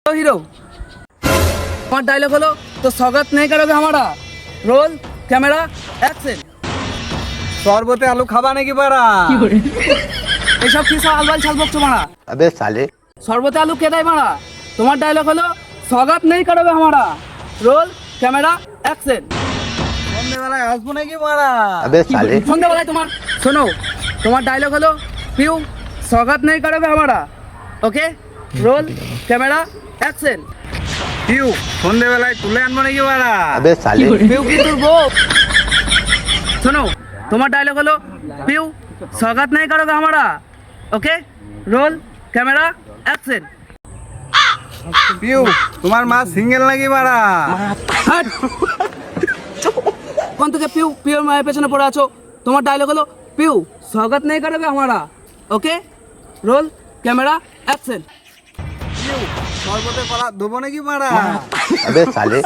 तो हीरो তোমার ডায়লগ হলো তো স্বাগত नहीं करोगे हमारा रोल कैमरा एक्शन শরবতে আলু খাবা নাকি বাড়া? এইসব কি সব আলবাল ছাল বকছো মারা अबे साले সর্বতে আলু কে দেয় মারা তোমার ডায়লগ হলো স্বাগত नहीं करोगे हमारा रोल कैमरा एक्शन সন্ধ্যেবেলায় আসবো নাকি বাড়া? अबे साले সন্ধ্যাবেলায় তোমার শোনো তোমার ডায়লগ হলো পিউ স্বাগত नहीं करोगे हमारा okay roll camera action Piu সন্ধ্যেবেলায় তুলে আনবো নাকি বাড়া? अबे साले পিউ কি তোর বউ শোনো তোমার ডায়লগ হলো পিউ স্বাগত नहीं करोगे हमारा okay roll camera action Piu তোমার মা সিঙ্গেল নাকি বাড়া? হাট কোন থেকে পিউ পিউর মায়ের পেছনে পড়ে আছো তোমার ডায়লগ হলো পিউ স্বাগত नहीं करोगे हमारा ओके रोल कैमरा एक्शन পিউ শরবতে কলা দেবো নাকি বাড়া? अबे साले